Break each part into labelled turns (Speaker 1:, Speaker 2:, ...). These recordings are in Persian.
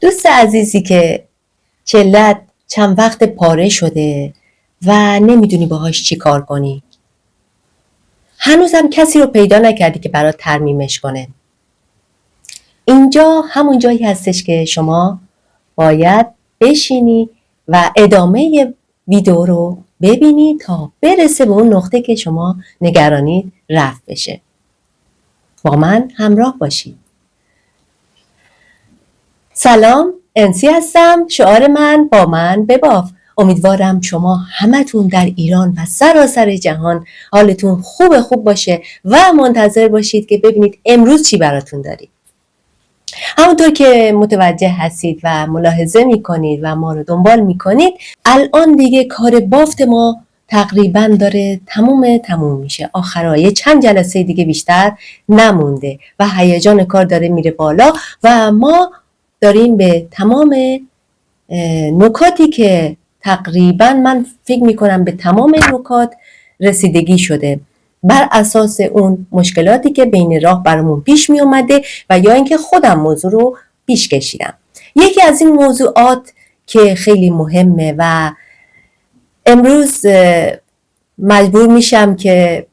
Speaker 1: دوست عزیزی که چلت چند وقت پاره شده و نمیدونی باهاش چی کار کنی. هنوزم کسی رو پیدا نکردی که برات ترمیمش کنه. اینجا همون جایی هستش که شما باید بشینی و ادامه ویدیو رو ببینی تا برسه به اون نقطه که شما نگرانید رفع بشه. با من همراه باشید. سلام، انسی هستم. شعار من با من بباف. امیدوارم شما همتون در ایران و سراسر جهان حالتون خوب باشه و منتظر باشید که ببینید امروز چی براتون داریم. همونطور که متوجه هستید و ملاحظه میکنید و ما رو دنبال میکنید، الان دیگه کار بافت ما تقریبا داره تموم میشه. آخرای چند جلسه دیگه بیشتر نمونده و هیجان کار داره میره بالا و ما داریم به تمام نکاتی که تقریبا من فکر میکنم به تمام نکات رسیدگی شده بر اساس اون مشکلاتی که بین راه برامون پیش می اومده و یا اینکه خودم موضوع رو پیش کشیدم. یکی از این موضوعات که خیلی مهمه و امروز مجبور میشم که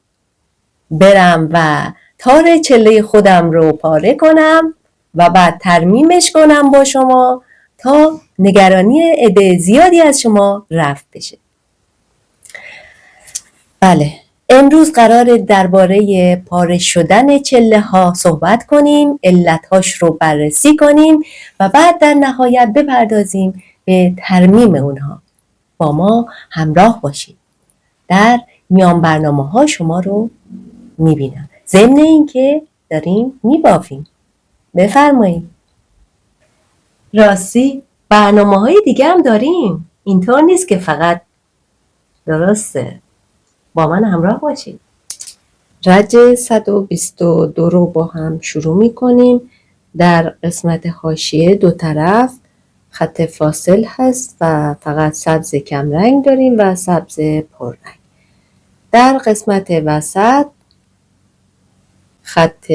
Speaker 1: برم و تار چله خودم رو پاره کنم و بعد ترمیمش کنم با شما تا نگرانی عده زیادی از شما رفع بشه. بله، امروز قرار درباره پاره شدن چله ها صحبت کنیم، علتهاش رو بررسی کنیم و بعد در نهایت بپردازیم به ترمیم اونها. با ما همراه باشید. در میان برنامه ها شما رو میبینم. ضمن این که داریم میبافیم. بفرمایید. راستی برنامه های دیگه هم داریم. اینطور نیست که فقط درسته. با من همراه باشید. رج 122 رو با هم شروع میکنیم. در قسمت حاشیه دو طرف خط فاصل هست و فقط سبز کمرنگ داریم و سبز پررنگ. در قسمت وسط خط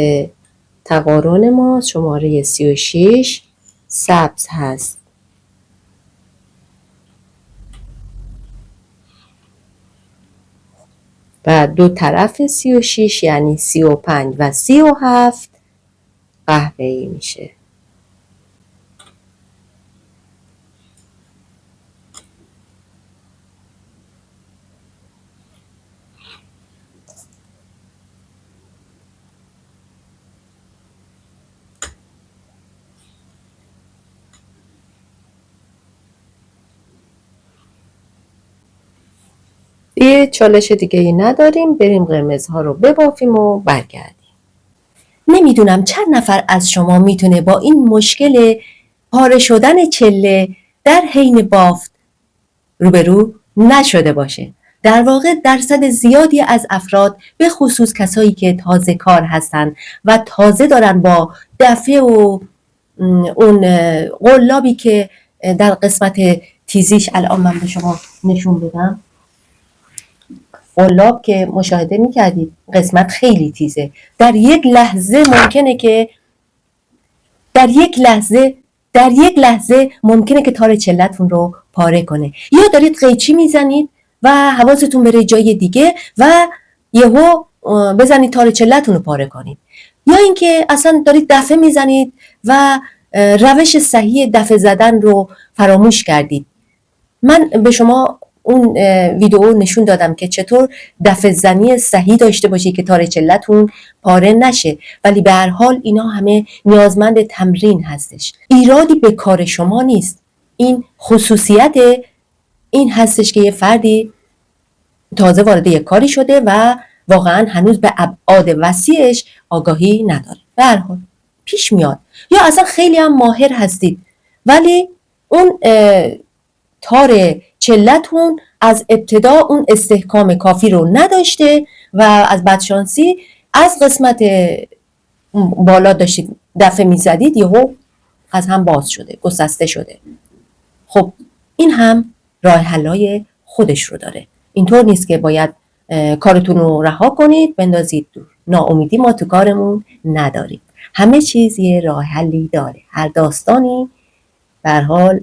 Speaker 1: تقارن ما شماره 36 سبز هست. و دو طرف 36 یعنی 35 و 37 قهوه‌ای میشه. یه چالش دیگه ای نداریم، بریم قرمزها رو ببافیم و برگردیم. نمیدونم چند نفر از شما میتونه با این مشکل پاره شدن چله در حین بافت روبرو نشده باشه. در واقع درصد زیادی از افراد به خصوص کسایی که تازه کار هستن و تازه دارن با دفعه و اون قلابی که در قسمت تیزیش الان من به شما نشون بدم، قلاب که مشاهده میکردید قسمت خیلی تیزه. در یک لحظه ممکنه که تار چلتون رو پاره کنه. یا دارید قیچی میزنید و حواستون بره جای دیگه و یهو بزنید تار چلتون رو پاره کنید. یا اینکه اصلا دارید دفعه میزنید و روش صحیح دفعه زدن رو فراموش کردید. من به شما اون ویدیو نشون دادم که چطور دفعه زنی صحیح داشته باشید که تار چلتون پاره نشه، ولی به هر حال اینا همه نیازمند تمرین هستش. ایرادی به کار شما نیست. این خصوصیت این هستش که یه فردی تازه وارد یک کاری شده و واقعا هنوز به ابعاد وسیعش آگاهی نداره. به هر حال پیش میاد. یا اصلا خیلی هم ماهر هستید ولی اون تار چلتون از ابتدا اون استحکام کافی رو نداشته و از بدشانسی از قسمت بالا داشتید دفعه میزدید یهو از هم باز شده، گسسته شده. خب این هم راه حلای خودش رو داره. اینطور نیست که باید کارتون رو رها کنید بندازید دور. ناامیدی ما تو کارمون نداریم. همه چیز یه راه حلی داره. هر داستانی به هر حال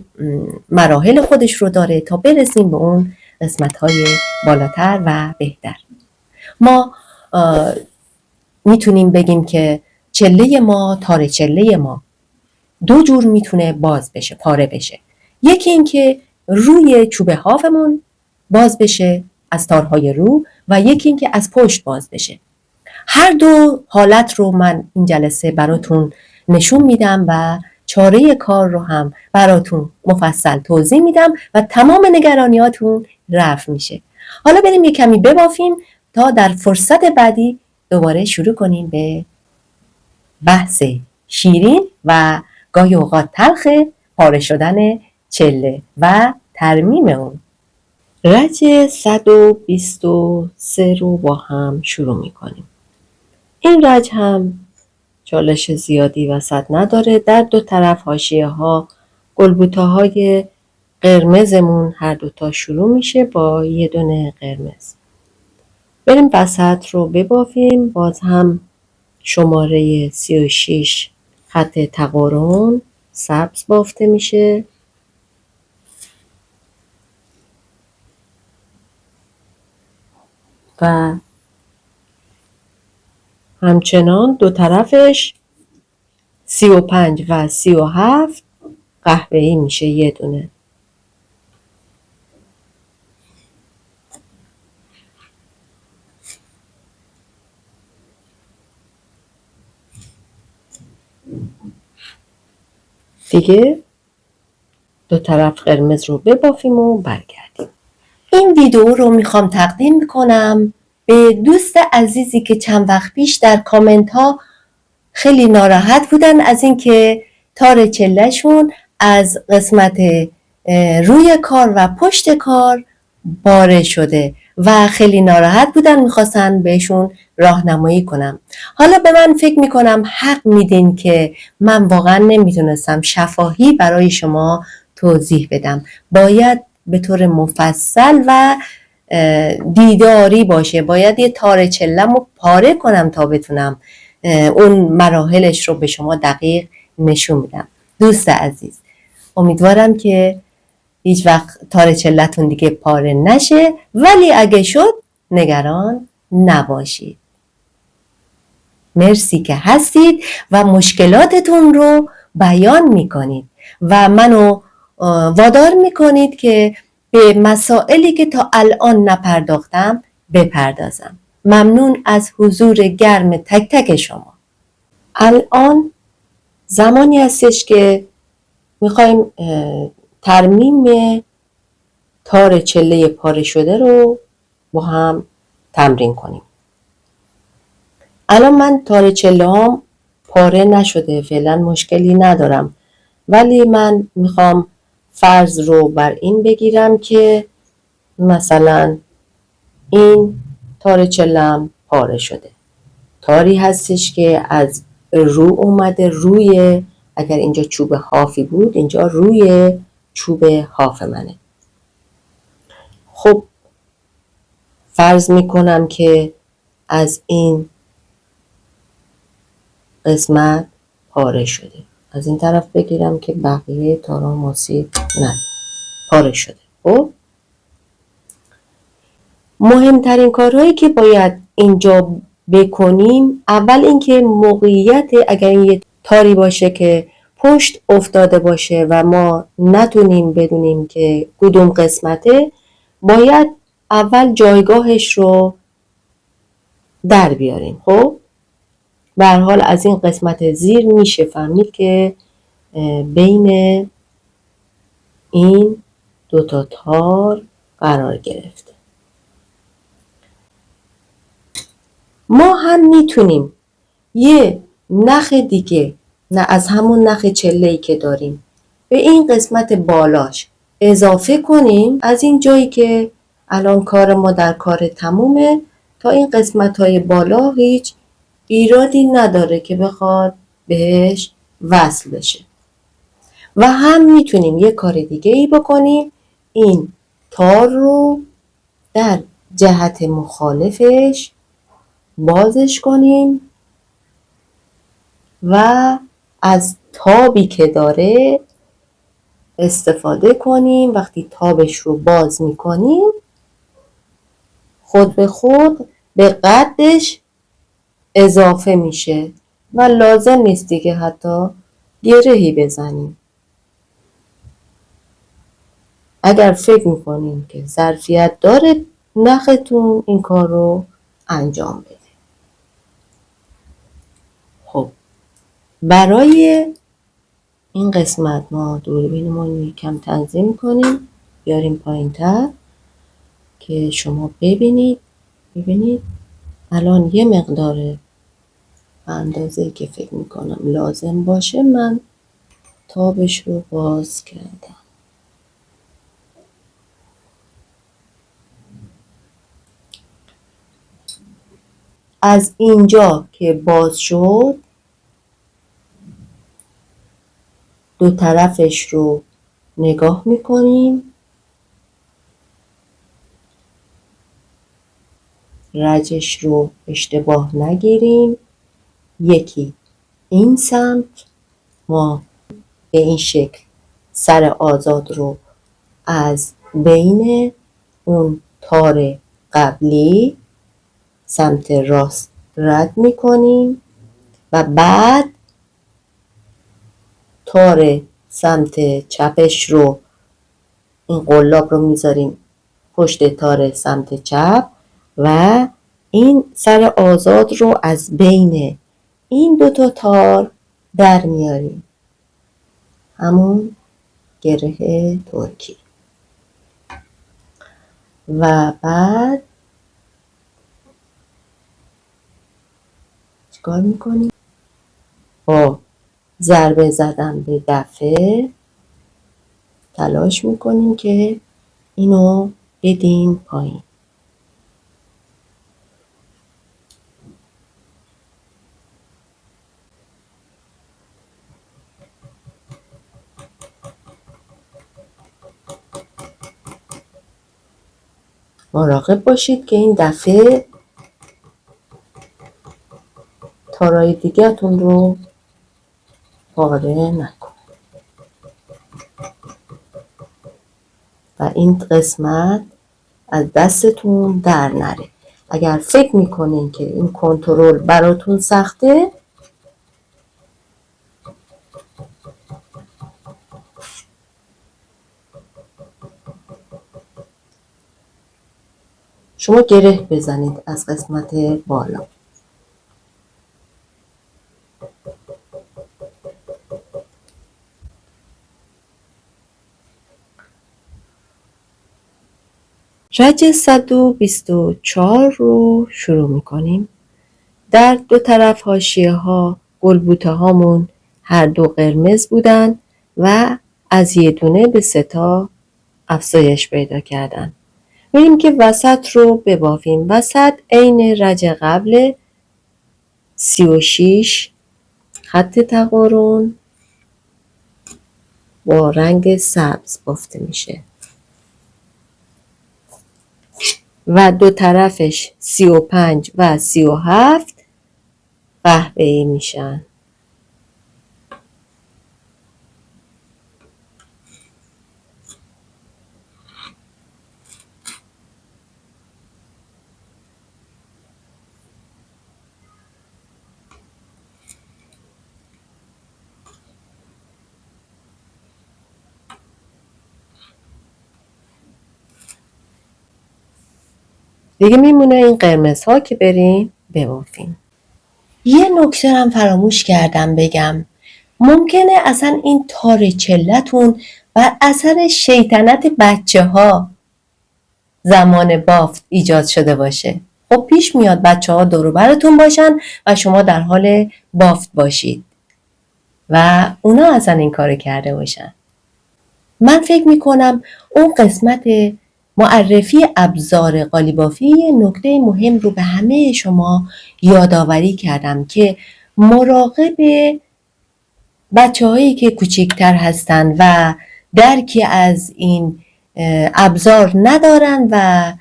Speaker 1: مراحل خودش رو داره تا برسیم به اون قسمت‌های بالاتر و بهتر. ما میتونیم بگیم که چله ما، تار چله ما دو جور میتونه باز بشه، پاره بشه. یکی این که روی چوب هافمون باز بشه از تارهای رو و یکی این که از پشت باز بشه. هر دو حالت رو من این جلسه براتون نشون میدم و چاره کار رو هم براتون مفصل توضیح میدم و تمام نگرانیاتون رفع میشه. حالا بریم یک کمی ببافیم تا در فرصت بعدی دوباره شروع کنیم به بحث شیرین و گاهی اوقات تلخ پاره شدن چله و ترمیم اون. رج 123 رو با هم شروع میکنیم. این رج هم چالش زیادی وسط نداره. در دو طرف حاشیه ها گلبوته‌های قرمزمون هر دوتا شروع میشه با یه دونه قرمز. بریم وسط رو ببافیم. باز هم شماره 36 خط تقارن سبز بافته میشه. و همچنان دو طرفش 35 و 37 قهوه‌ای میشه یه دونه. دیگه دو طرف قرمز رو ببافیم و برگردیم. این ویدیو رو میخوام تقدیم میکنم به دوست عزیزی که چند وقت پیش در کامنت ها خیلی ناراحت بودن از اینکه تار چلهشون از قسمت روی کار و پشت کار باره شده و خیلی ناراحت بودن، میخواستن بهشون راهنمایی کنم. حالا به من فکر میکنم حق میدین که من واقعا نمیتونستم شفاهی برای شما توضیح بدم. باید به طور مفصل و دیداری باشه. باید یه تار چلم رو پاره کنم تا بتونم اون مراحلش رو به شما دقیق نشون میدم. دوست عزیز، امیدوارم که هیچ وقت تار چلتون دیگه پاره نشه، ولی اگه شد نگران نباشید. مرسی که هستید و مشکلاتتون رو بیان میکنید و منو وادار میکنید که به مسائلی که تا الان نپرداختم بپردازم. ممنون از حضور گرم تک تک شما. الان زمانی هستش که میخوایم ترمیم تار چله پاره شده رو با هم تمرین کنیم. الان من تار چله هام پاره نشده، فعلا مشکلی ندارم، ولی من میخوام فرض رو بر این بگیرم که مثلا این تار چلم پاره شده. تاری هستش که از رو اومده روی، اگر اینجا چوب هافی بود اینجا روی چوب هاف منه. خب فرض میکنم که از این قسمت پاره شده. از این طرف بگیرم که بقیه تارا ماسیب نه پاره شده. خب مهمترین کارهایی که باید اینجا بکنیم، اول اینکه موقعیت، اگر این یه تاری باشه که پشت افتاده باشه و ما نتونیم بدونیم که کدوم قسمته، باید اول جایگاهش رو در بیاریم. خب به هر حال از این قسمت زیر میشه فهمید که بین این دوتا تار قرار گرفته. ما هم میتونیم یه نخ دیگه، نه از همون نخ چله‌ای که داریم، به این قسمت بالاش اضافه کنیم. از این جایی که الان کار ما در کار تمومه تا این قسمت‌های بالا هیچ ایرادی نداره که بخواد بهش وصل بشه. و هم میتونیم یه کار دیگه ای بکنیم، این تار رو در جهت مخالفش بازش کنیم و از تابی که داره استفاده کنیم. وقتی تابش رو باز میکنیم خود به خود به قدش اضافه میشه و لازم نیست دیگه حتی گرهی بزنیم. اگر فکر میکنیم که ظرفیت داره نختون این کار رو انجام بده. خب برای این قسمت ما دوربینمون رو یکم تنظیم کنیم، بیاریم پایین تر که شما ببینید الان یه مقدار اندازه‌ای که فکر میکنم لازم باشه من تابش رو باز کردم. از اینجا که باز شد دو طرفش رو نگاه میکنیم، رجش رو اشتباه نگیریم. یکی این سمت ما به این شکل سر آزاد رو از بین اون تار قبلی سمت راست رد میکنیم و بعد تار سمت چپش رو این قلاب رو میذاریم پشت تار سمت چپ و این سر آزاد رو از بین این دوتا تار در میاریم، همون گره ترکی. و بعد چیکار میکنیم؟ با ضربه زدن به دفه تلاش میکنیم که اینو بدیم پایین. مراقب باشید که این دفعه تارای دیگه‌تون رو پاره نکنه و این قسمت از دستتون در نره. اگر فکر میکنین که این کنترل براتون سخته شما گره بزنید از قسمت بالا. رج 124 رو شروع میکنیم. در دو طرف حاشیه ها گلبوته هامون هر دو قرمز بودن و از یه دونه به 3 تا افزایش پیدا کردن. میریم که وسط رو ببافیم. وسط عین رج قبل 36 خط تقارن با رنگ سبز بافته میشه و دو طرفش 35 و 37 قهوه‌ای میشن. دیگه میمونه این قرمز ها که بریم ببافیم. یه نکته هم فراموش کردم بگم، ممکنه اصلا این تار چلتون بر اثر شیطنت بچه ها زمان بافت ایجاد شده باشه. خب پیش میاد بچه ها دور و براتون باشن و شما در حال بافت باشید و اونا اصلا این کار کرده باشن. من فکر میکنم اون قسمت معرفی ابزار قالیبافی یه نکته مهم رو به همه شما یادآوری کردم که مراقب بچه‌هایی که کوچیکتر هستن و درکی از این ابزار ندارن و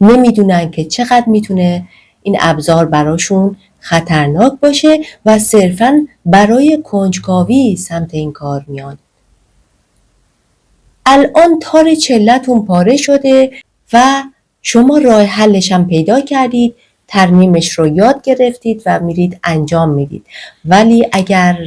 Speaker 1: نمیدونن که چقدر میتونه این ابزار براشون خطرناک باشه و صرفاً برای کنجکاوی سمت این کار میان. الان تار چلتون پاره شده و شما راه حلش هم پیدا کردید، ترمیمش رو یاد گرفتید و میرید انجام میدید. ولی اگر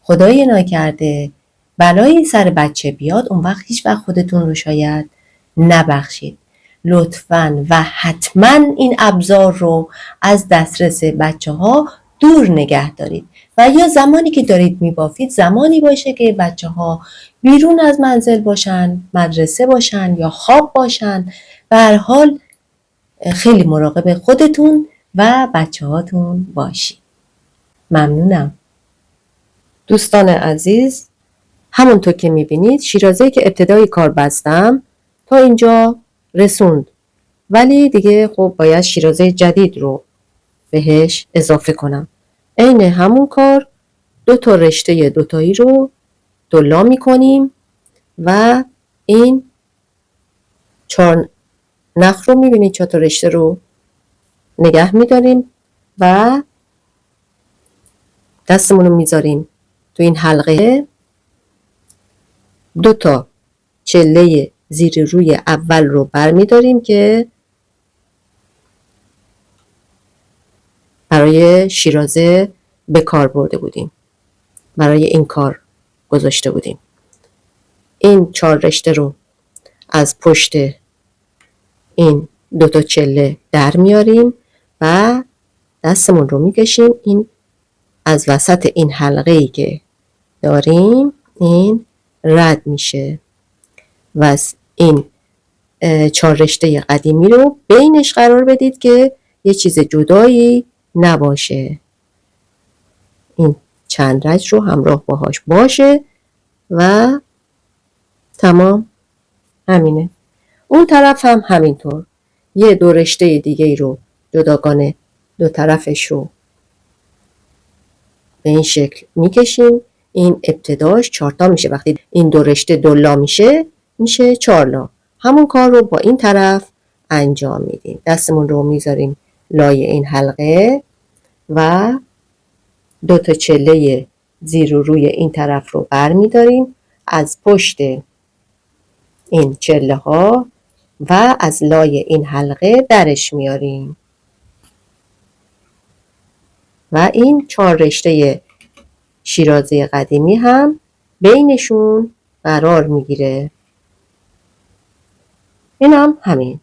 Speaker 1: خدای نکرده بلایی سر بچه بیاد، اون وقت هیچ وقت خودتون رو شاید نبخشید. لطفاً و حتما این ابزار رو از دسترس بچه ها دور نگه دارید و یا زمانی که دارید میبافید زمانی باشه که بچه ها بیرون از منزل باشن، مدرسه باشن یا خواب باشن. به هر حال خیلی مراقب خودتون و بچه هاتون باشید. ممنونم. دوستان عزیز، همونطور که میبینید شیرازه‌ای که ابتدای کار بستم تا اینجا رسوند، ولی دیگه خب باید شیرازه جدید رو بهش اضافه کنم. عین همون کار 2 تا رشته دوتایی رو دولا میکنیم و این 4 نخ رو میبینید 4 تا رشته رو نگه میداریم و دستمون رو میذاریم تو این حلقه. 2 تا چله زیر روی اول رو برمیداریم که برای شیرازه به کار برده بودیم، برای این کار گذاشته بودیم. این 4 رشته رو از پشت این 2 تا چله در میاریم و دستمون رو میکشیم این از وسط این حلقه‌ای که داریم این رد میشه و این 4 رشته قدیمی رو بینش قرار بدید که یه چیز جدایی نباشه. این چند رج رو همراه باهاش باشه و تمام. همینه. اون طرف هم همینطور. یه 2 رشته دیگه رو جداگانه 2 طرفش رو به این شکل میکشیم. این ابتداش 4 تا میشه. وقتی این 2 رشته دولا میشه 4 لا. همون کار رو با این طرف انجام میدیم. دستمون رو میذاریم لای این حلقه و 2 تا چله زیر و روی این طرف رو بر میداریم از پشت این چله ها و از لای این حلقه درش میاریم و این 4 رشته شیرازه قدیمی هم بینشون قرار میگیره. این هم همین.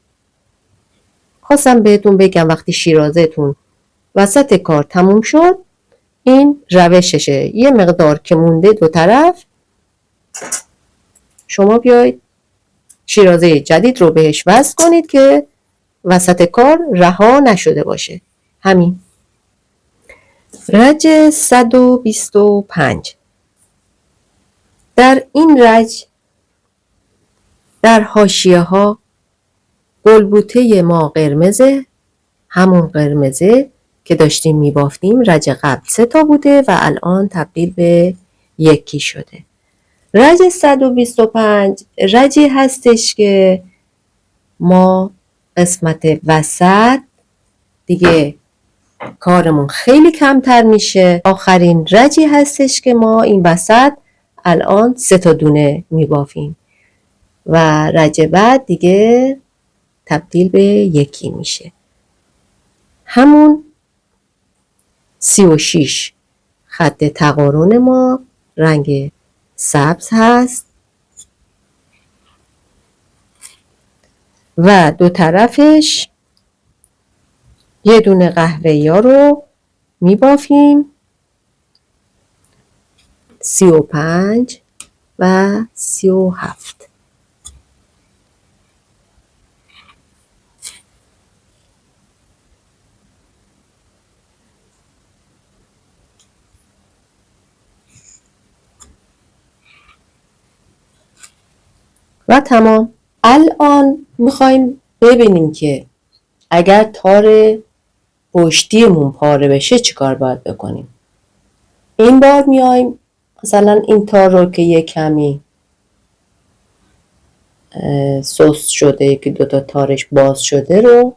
Speaker 1: خواستم بهتون بگم وقتی شیرازه‌تون وسط کار تموم شد این روششه. یه مقدار که مونده 2 طرف شما بیاید شیرازه جدید رو بهش وصل کنید که وسط کار رها نشده باشه. همین. رج 125. در این رج در حاشیه ها گلبوته ما قرمزه، همون قرمزه که داشتیم میبافتیم. رج قبل 3 تا بوده و الان تبدیل به 1 شده. رج 125 رجی هستش که ما قسمت وسط دیگه کارمون خیلی کمتر میشه. آخرین رجی هستش که ما این وسط الان 3 تا دونه میبافیم و رج بعد دیگه تبدیل به 1 میشه. همون 36 خط تقارن ما رنگ سبز هست و 2 طرفش یه دونه قهوه‌ای رو میبافیم. 35 و 37. و تمام. الان میخوایم ببینیم که اگر تار پشتیمون پاره بشه چیکار باید بکنیم. این بار میایم مثلا این تار رو که یه کمی سست شده که 2 تا تارش باز شده رو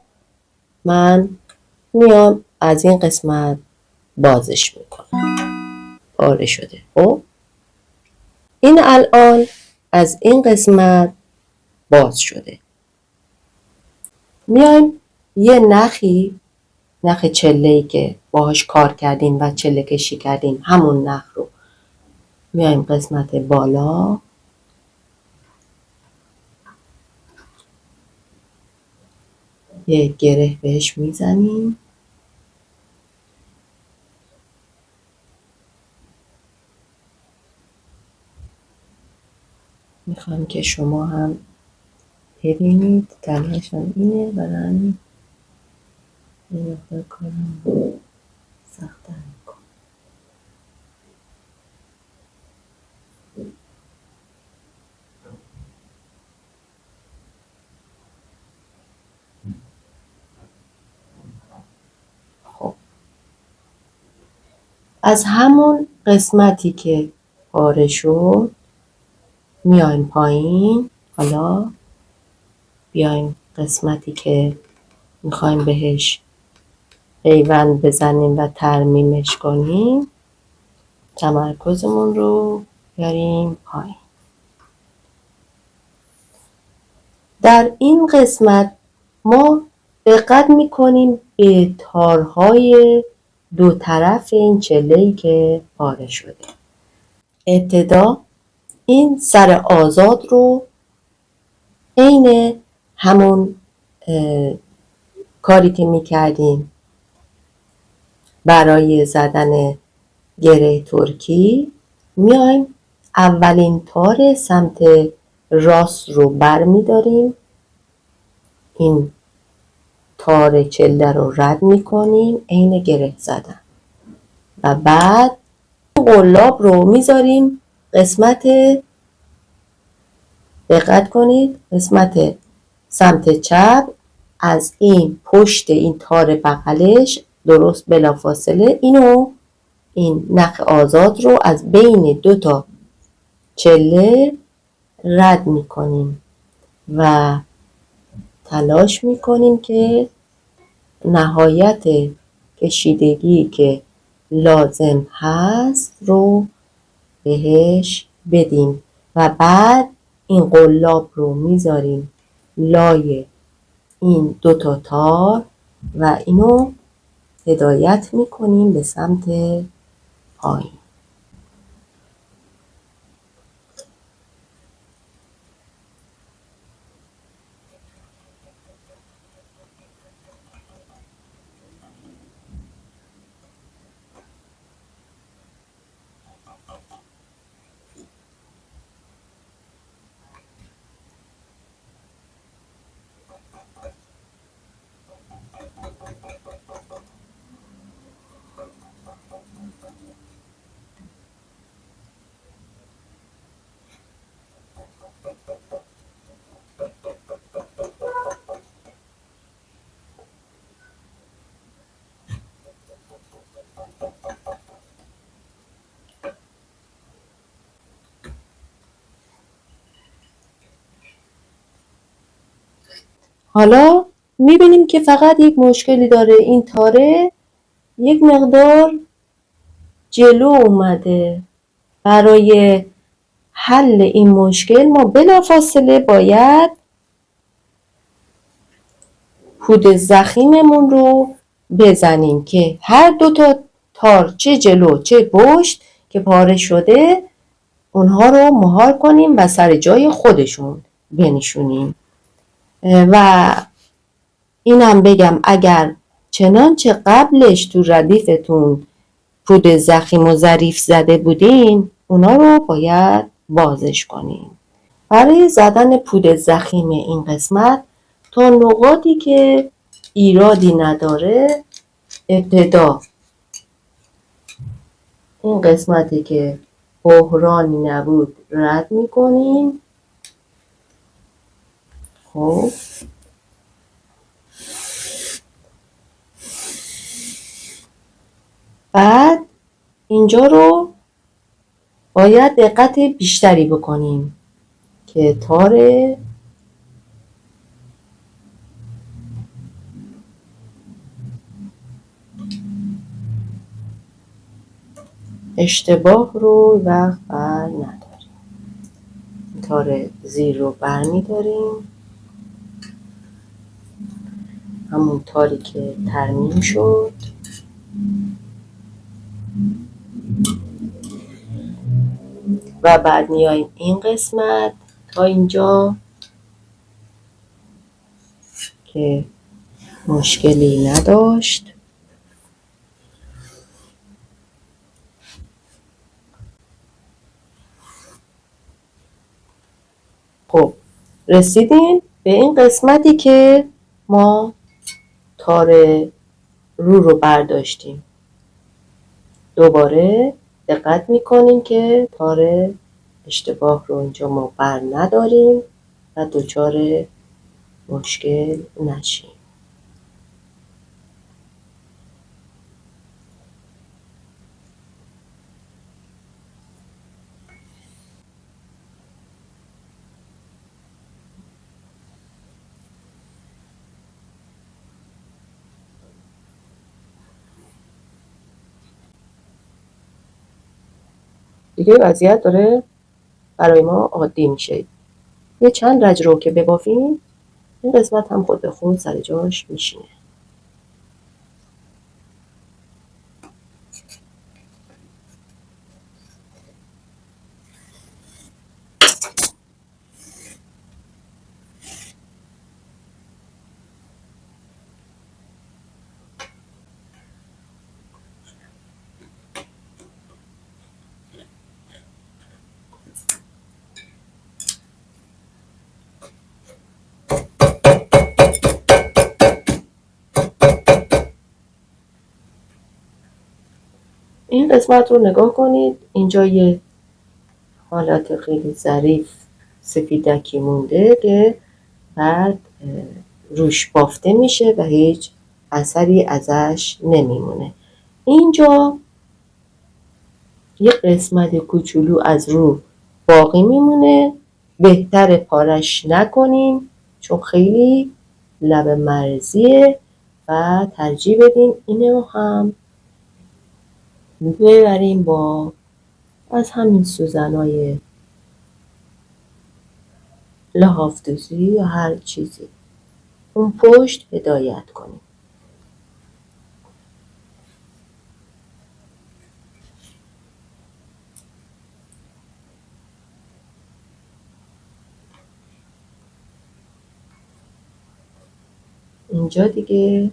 Speaker 1: من میام از این قسمت بازش میکنم. پاره شده. خب این الان از این قسمت باز شده. میایم یه نخ چله‌ای که باهاش کار کردیم و چله کشی کردیم، همون نخ رو میایم قسمت بالا یه گره بهش میزنیم. میخوام که شما هم ببینید دلیلشم اینه، برای این کارم سخت‌تر میکنم. خب از همون قسمتی که پاره شد میایم پایین. حالا بیایم قسمتی که میخوایم بهش پیوند بزنیم و ترمیمش کنیم، تمرکزمون رو بیاریم پایین. در این قسمت ما دقت میکنیم به تارهای دو طرف این چله‌ای که پاره شده. ابتدا این سر آزاد رو عین همون کاری که میکردیم برای زدن گره ترکی، میایم اولین تار سمت راست رو بر میداریم، این تار چله رو رد میکنیم عین گره زدن و بعد قلاب رو میذاریم قسمت، دقت کنید، قسمت سمت چپ از این پشت این تار بغلش درست بلافاصله این نخ آزاد رو از بین دو تا چله رد میکنیم و تلاش میکنیم که نهایت کشیدگی که لازم هست رو بهش بدیم و بعد این قلاب رو میذاریم لای این دو تا تار و اینو هدایت میکنیم به سمت پایین. حالا میبینیم که فقط یک مشکلی داره، این تاره یک مقدار جلو اومده. برای حل این مشکل ما بلافاصله باید پود ضخیممون رو بزنیم که هر دو تا تار، چه جلو چه پشت که پاره شده، اونها رو مهار کنیم و سر جای خودشون بنشونیم. و اینم بگم اگر چنانچه قبلش تو ردیفتون پود ضخیم و ظریف زده بودین، اونا رو باید بازش کنین. برای زدن پود ضخیم این قسمت تا نقاطی که ایرادی نداره، ابتدا این قسمتی که بحرانی نبود رد میکنیم. خب بعد اینجا رو باید دقت بیشتری بکنیم که تار اشتباه رو وقت بر نداریم. تار زیر رو برمی‌داریم، همون تاری که ترمیم شد، و بعد میایم این قسمت تا اینجا که مشکلی نداشت. خب رسیدیم به این قسمتی که ما تار رو برداشتیم. دوباره دقت میکنیم که تار اشتباه رو اینجا ما بر نداریم و دچار مشکل نشیم. دیگه وضعیت داره برای ما عادی میشه. یه چند رج رو که ببافیم این قسمت هم خود به خود سر جاش میشینه. این قسمت رو نگاه کنید، اینجا یه حالت خیلی ظریف سفیدکی مونده که بعد روش بافته میشه و هیچ اثری ازش نمیمونه. اینجا یه قسمت کوچولو از رو باقی میمونه، بهتر پارش نکنیم چون خیلی لب مرزیه و ترجیح بدیم اینو هم ببریم با از همین سوزنای لحافتوزی یا هر چیزی اون پشت هدایت کنیم. اینجا دیگه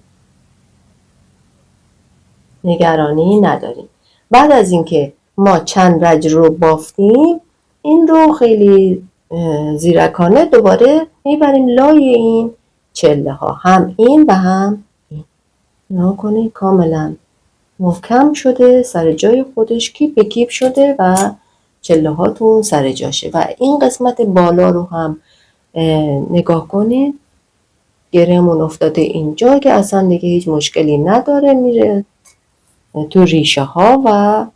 Speaker 1: نگرانی نداریم. بعد از اینکه ما چند رج رو بافتیم، این رو خیلی زیرکانه دوباره میبریم لای این چله ها، هم این و هم این. نگاه کنید کاملا محکم شده، سر جای خودش کیپ به کیپ شده و چله هاتون سر جاشه. و این قسمت بالا رو هم نگاه کنید، گرهمون افتاده اینجا که اصلا دیگه هیچ مشکلی نداره، میره تو ریشه ها و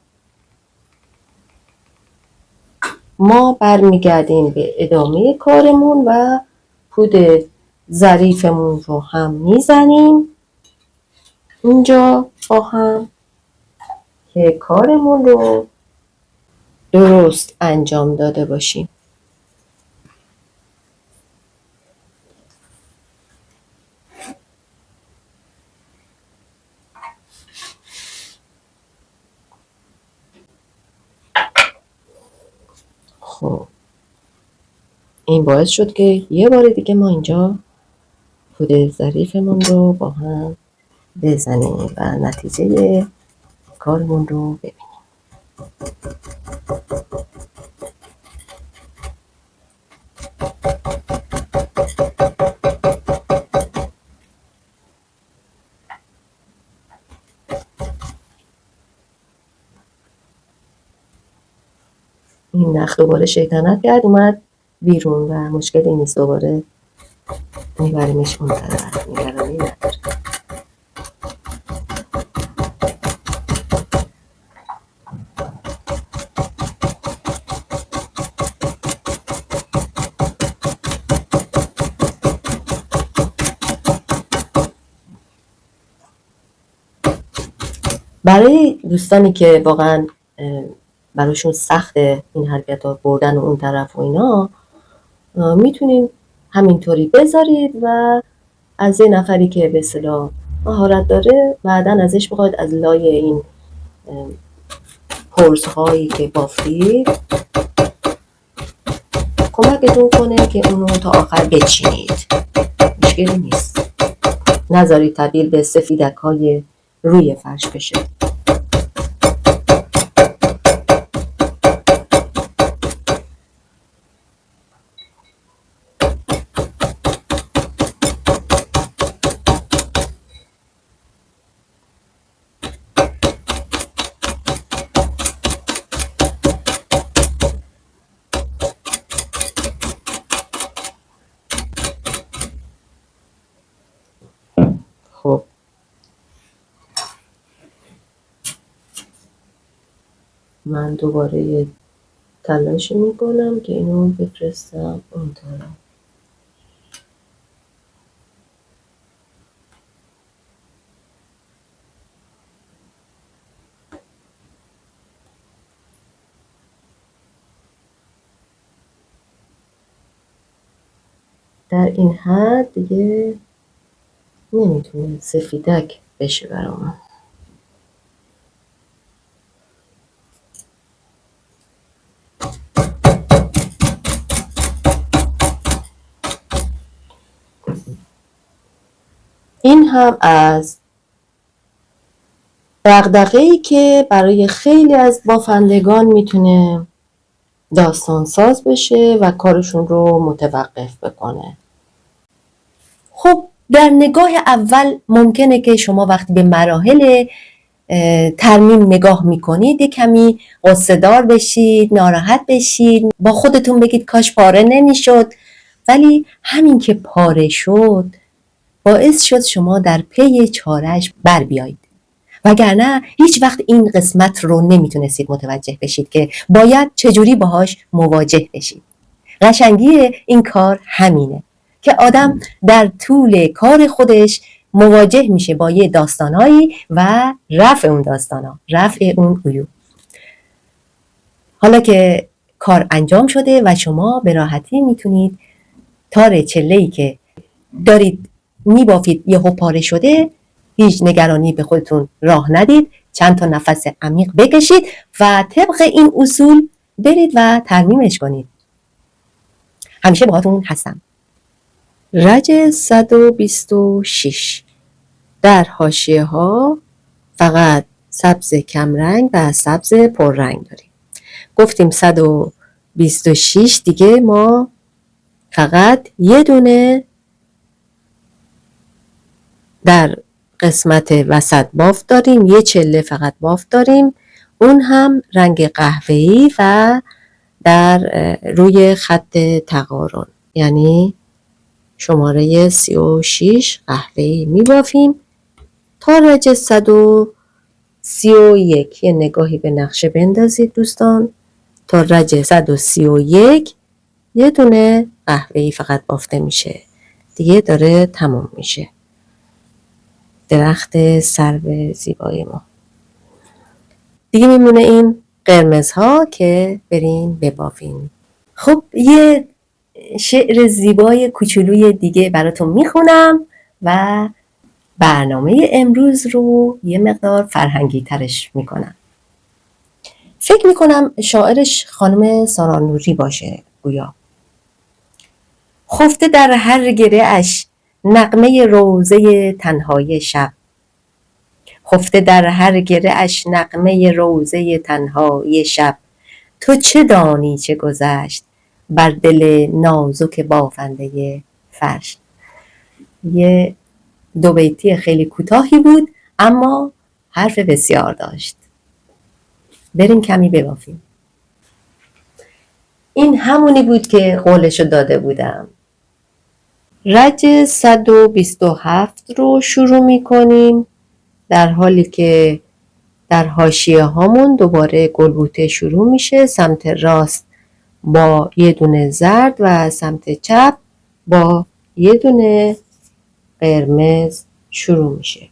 Speaker 1: ما برمیگردیم به ادامه کارمون و پود ظریفمون رو هم میزنیم اینجا با هم که کارمون رو درست انجام داده باشیم. خب این باعث شد که یه بار دیگه ما اینجا پود ظریفمون رو با هم بزنیم و نتیجه کارمون رو ببینیم. این نخ دوباره شیطنت کرد اومد بیرون و مشکلی نیست، دوباره میبریمش اون طرف، نگرانی نداره. برای دوستانی که واقعا براشون سخته این حرکت ها بردن و اون طرف و اینا، میتونید همینطوری بذارید و از یه نفری که به اصطلاح مهارت داره بعداً ازش بخواید از لای این پرس هایی که بافتید کمکتون کنه که اونو تا آخر بچینید. مشکلی نیست. نذارید تبدیل به سفیدک های روی فرش بشه. خب من دوباره یه تلاشی میکنم که اینو بفرستم اون طرف. در این حد دیگه نمیتونه سفیدک بشه برام. این هم از دغدغه‌ای که برای خیلی از بافندگان میتونه داستان ساز بشه و کارشون رو متوقف بکنه. خب در نگاه اول ممکنه که شما وقتی به مراحل ترمیم نگاه میکنید یه کمی غصه دار بشید، ناراحت بشید، با خودتون بگید کاش پاره نمیشد، ولی همین که پاره شد باعث شد شما در پی چاره‌اش بر بیایید. وگرنه هیچ وقت این قسمت رو نمیتونستید متوجه بشید که باید چجوری باهاش مواجه بشید. قشنگی این کار همینه که آدم در طول کار خودش مواجه میشه با یه داستانایی و رفع اون داستانا، رفع اون عیوب. حالا که کار انجام شده و شما به راحتی میتونید تار چله‌ای که دارید میبافید یهو پاره شده، هیچ نگرانی به خودتون راه ندید، چند تا نفس عمیق بکشید و طبق این اصول برید و ترمیمش کنید. همیشه باهاتون هستم. رج 126 در حاشیه ها فقط سبز کمرنگ و سبز پررنگ داریم. گفتیم 126 دیگه ما فقط یه دونه در قسمت وسط بافت داریم، یه چله فقط بافت داریم، اون هم رنگ قهوه‌ای و در روی خط تقارن، یعنی شماره 36 قهوه‌ای میبافیم تا رج 131. یه نگاهی به نقشه بندازید دوستان. تا رج 131 یه دونه قهوه‌ای فقط بافته میشه، دیگه داره تموم میشه درخت سرو زیبای ما. دیگه میمونه این قرمزها که بریم ببافیم. خب یه شعر زیبای کوچولوی دیگه براتون میخونم و برنامه امروز رو یه مقدار فرهنگی ترش میکنم. فکر میکنم شاعرش خانم سارانوری باشه گویا. خفته در هر گره اش نغمه روضه تنهای شب، خفته در هر گره اش نغمه روضه تنهای شب، تو چه دانی چه گذشت بر دل نازک بافنده فرش. یه دو بیتی خیلی کوتاهی بود اما حرف بسیار داشت. بریم کمی ببافیم. این همونی بود که قولشو داده بودم. رج 127 رو شروع میکنیم در حالی که در حاشیه هامون دوباره گلبوته شروع میشه. سمت راست با یه دونه زرد و سمت چپ با یه دونه قرمز شروع میشه.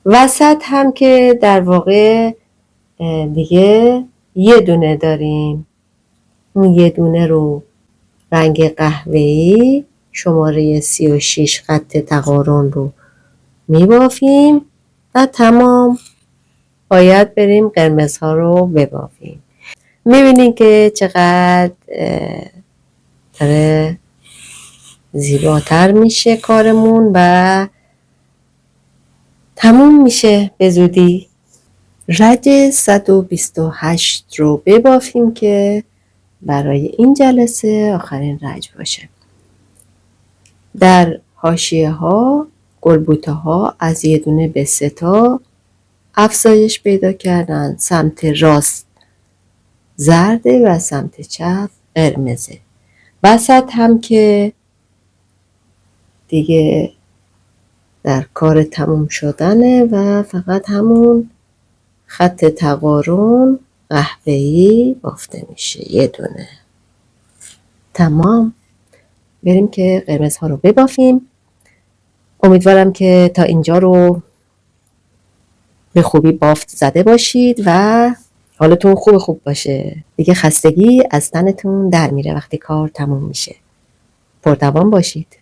Speaker 1: وسط هم که در واقع دیگه یه دونه داریم، اون یه دونه رو رنگ قهوه‌ای شماره 36 خط تقارن رو میبافیم و تمام. باید بریم قرمزها رو ببافیم. میبینین که چقدر داره زیباتر میشه کارمون و تموم میشه به زودی. رج 128 رو ببافیم که برای این جلسه آخرین رج باشه. در حاشیه ها گلبوته ها از 1 به 3 تا افزایش پیدا کردن. سمت راست زرده و سمت چپ قرمزه. وسط هم که دیگه در کار تموم شدنه و فقط همون خط تقارن قهوه‌ای بافته میشه 1. تمام. بریم که قرمزها رو ببافیم. امیدوارم که تا اینجا رو به خوبی بافت زده باشید و حالتون خوب باشه. دیگه خستگی از تنتون در میره وقتی کار تموم میشه. پردوام باشید.